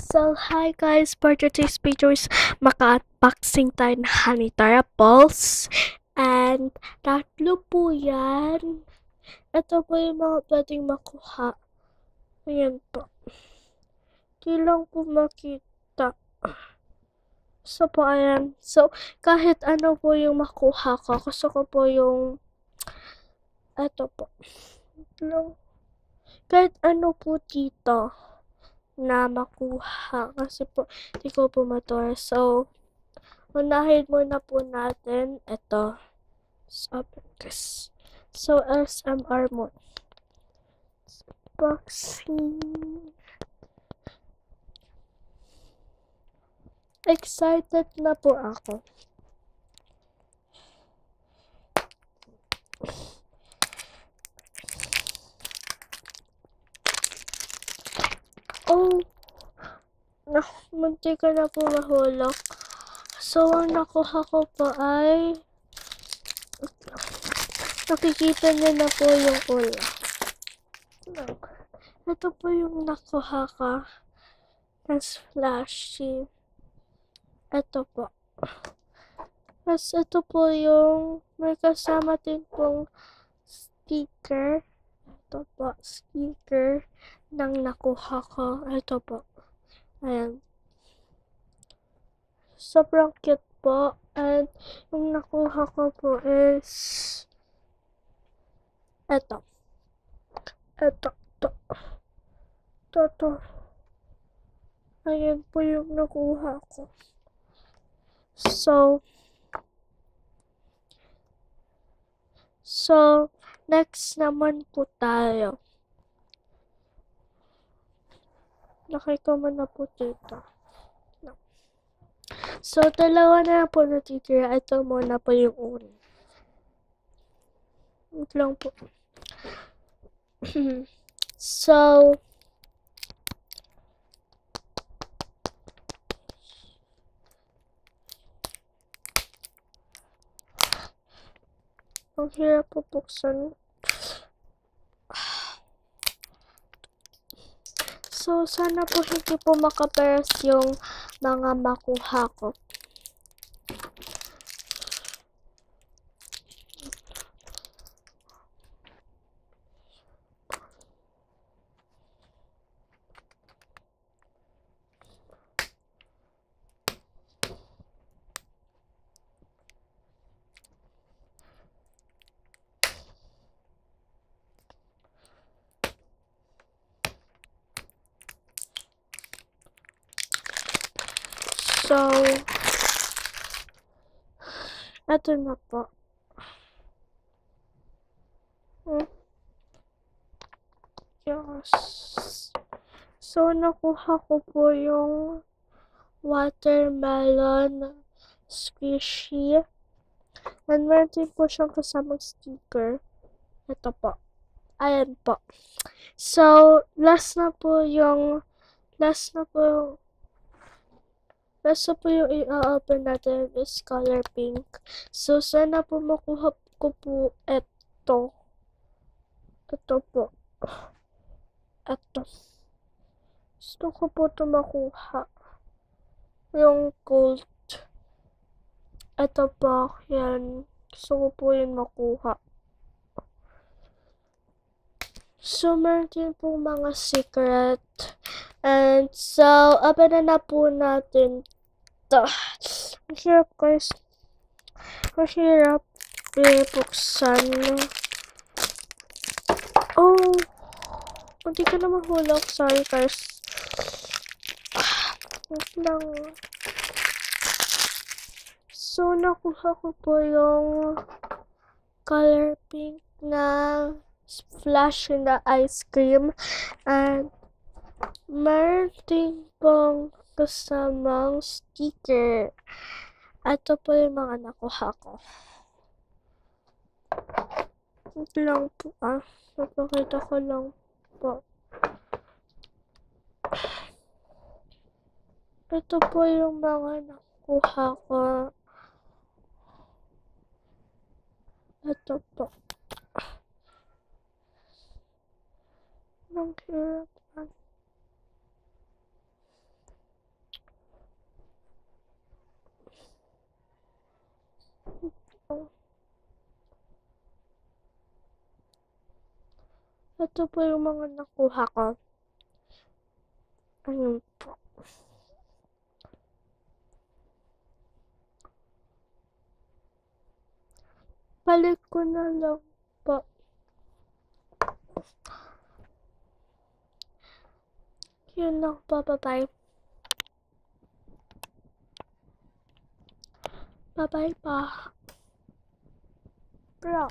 So, hi guys! For today's video is maka-unboxing tayo ng Honey Tara Balls. And, tatlo po yan. Ito po yung mga pwedeng makuha. Ayan po. Di lang po makita. So po, ayan. So, kahit ano po yung makuha ko. Gusto ko po yung ito po. Kahit ano po dito na makuha kasi po di ko po mator. So, unahin muna po natin ito. So, SMR mo. Boxing. Excited na po ako. Oh, munti ka na po mahulog. So, ang nakuha ko po ay nakikita niyo na po yung ulo. Ito po yung nakuha ka. Mas flashy. Ito po. Tapos ito po yung may kasama din pong sticker. Ito po, sticker ng nakuha ko. Ito po. Ayan. Sobrang cute po. And yung nakuha ko po is ito. Ito. Ayan po yung nakuha ko. So, next naman po tayo. Lakay ko muna po dito. So, dalawa na po natitira. Ito muna po yung una. Wait lang po. So, ang hirap po buksan. So, sana po hindi po makaperas yung mga makuha ko. So, ito na po. Yes. So, nakuha ko po yung watermelon squishy. And meron din po siyang kasamang sticker. Ito po. Ayan po. So, last na po yung i-open natin is color pink. So, sana po makuha ko po ito. Ito po. Ito. Gusto ko po ito makuha. Yung gold. Ito po. Yan. Gusto ko po yun makuha. So, meron din po mga secret. And so, open na po natin ito. Ang hirap guys. Ang hirap buksan. Oh! Hindi ka na mahulog. Sorry guys. Wait lang. So, nakuha ko po yung color pink na flash na ice cream. And meron din pong kasamang sticker. Ito po yung mga nakuha ko. Ito lang po napakita ko lang po. Ito po yung mga nakuha ko. Ito po. Ang hirap. Ito po yung mga nakuha ko. Ayun po. Balik ko na lang po. Yun lang po. Bye-bye. Bye-bye pa. Bro.